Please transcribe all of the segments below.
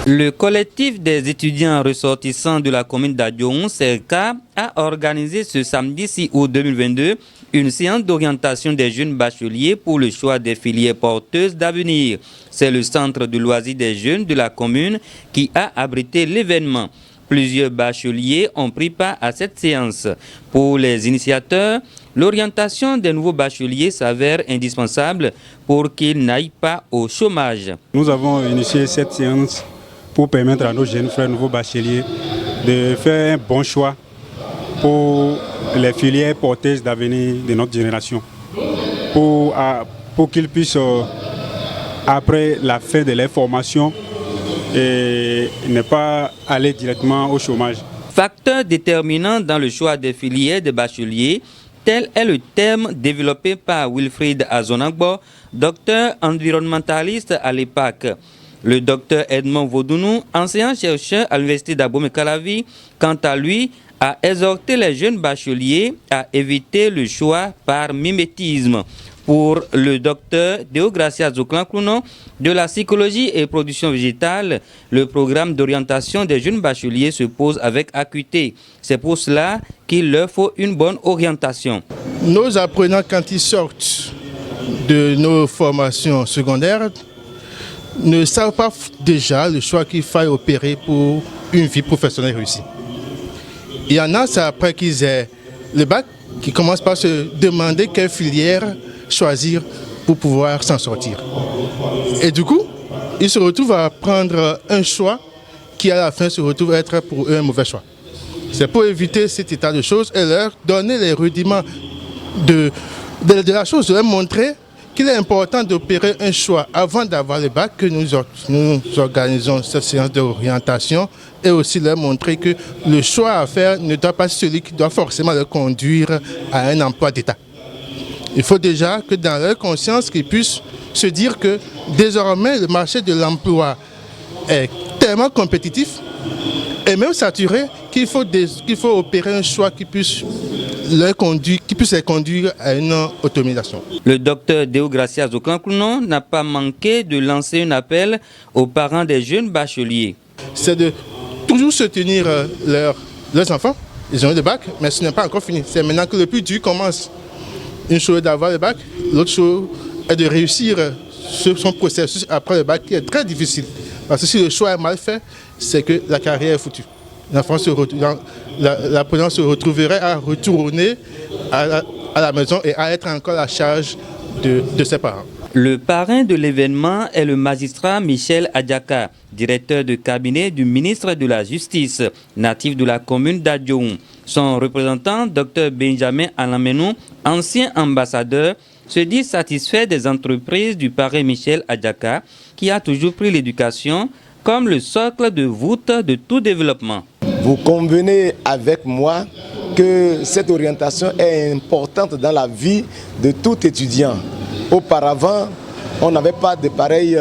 Le collectif des étudiants ressortissants de la commune d'Adjoun, CERCA, a organisé ce samedi 6 août 2022 une séance d'orientation des jeunes bacheliers pour le choix des filières porteuses d'avenir. C'est le centre de loisirs des jeunes de la commune qui a abrité l'événement. Plusieurs bacheliers ont pris part à cette séance. Pour les initiateurs, l'orientation des nouveaux bacheliers s'avère indispensable pour qu'ils n'aillent pas au chômage. Nous avons initié cette séance pour permettre à nos jeunes frères nouveaux bacheliers de faire un bon choix pour les filières porteuses d'avenir de notre génération. Pour qu'ils puissent, après la fin de leur formation, et ne pas aller directement au chômage. Facteur déterminant dans le choix des filières de bacheliers, tel est le thème développé par Wilfried Azonagbo, docteur environnementaliste à l'EPAC. Le docteur Edmond Vaudounou, enseignant-chercheur à l'université d'Abomey-Calavi, quant à lui, a exhorté les jeunes bacheliers à éviter le choix par mimétisme. Pour le docteur Deogracia Zoklanklounon de la psychologie et production végétale, le programme d'orientation des jeunes bacheliers se pose avec acuité. C'est pour cela qu'il leur faut une bonne orientation. Nos apprenants, quand ils sortent de nos formations secondaires, ne savent pas déjà le choix qu'il faille opérer pour une vie professionnelle réussie. Il y en a, c'est après qu'ils aient le bac, qui commencent par se demander quelle filière choisir pour pouvoir s'en sortir. Et du coup, ils se retrouvent à prendre un choix qui à la fin se retrouve être pour eux un mauvais choix. C'est pour éviter cet état de choses et leur donner les rudiments de la chose, de leur montrer qu'il est important d'opérer un choix avant d'avoir le bac, que nous organisons cette séance d'orientation et aussi leur montrer que le choix à faire ne doit pas être celui qui doit forcément leur conduire à un emploi d'État. Il faut déjà que dans leur conscience, qu'ils puissent se dire que désormais le marché de l'emploi est tellement compétitif et même saturé qu'il faut opérer un choix qui puisse les conduire à une automatisation. Le docteur Deogracia Zoklanklounon n'a pas manqué de lancer un appel aux parents des jeunes bacheliers. C'est de toujours soutenir leurs enfants. Ils ont eu le bac, mais ce n'est pas encore fini. C'est maintenant que le plus dur commence. Une chose est d'avoir le bac, l'autre chose est de réussir son processus après le bac qui est très difficile. Parce que si le choix est mal fait, c'est que la carrière est foutue. L'apprenant se retrouverait à retourner à la maison et à être encore à la charge de ses parents. Le parrain de l'événement est le magistrat Michel Adjaka, directeur de cabinet du ministre de la Justice, natif de la commune d'Adjoun. Son représentant, Dr Benjamin Alamenou, ancien ambassadeur, se dit satisfait des entreprises du parrain Michel Adjaka, qui a toujours pris l'éducation comme le socle de voûte de tout développement. Vous convenez avec moi que cette orientation est importante dans la vie de tout étudiant. Auparavant, on n'avait pas de pareilles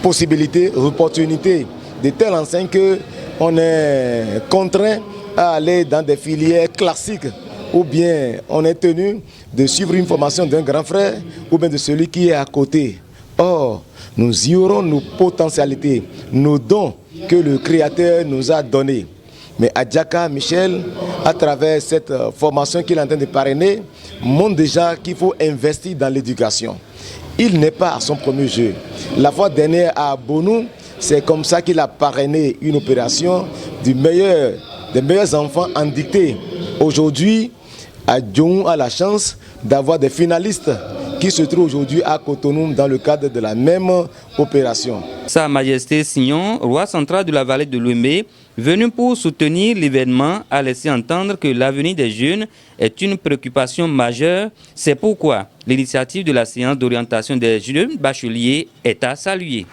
possibilités, opportunités, de telle enseigne qu'on est contraint à aller dans des filières classiques ou bien on est tenu de suivre une formation d'un grand frère ou bien de celui qui est à côté. Or, nous y aurons nos potentialités, nos dons que le Créateur nous a donnés. Mais Adjaka Michel, à travers cette formation qu'il est en train de parrainer, montre déjà qu'il faut investir dans l'éducation. Il n'est pas à son premier jeu. La fois dernière à Bonou, c'est comme ça qu'il a parrainé une opération des meilleurs enfants en dictée. Aujourd'hui, Adjoun a la chance d'avoir des finalistes qui se trouvent aujourd'hui à Cotonou dans le cadre de la même opération. Sa Majesté Signon, roi central de la vallée de l'Ouémé, venu pour soutenir l'événement, a laissé entendre que l'avenir des jeunes est une préoccupation majeure. C'est pourquoi l'initiative de la séance d'orientation des jeunes bacheliers est à saluer.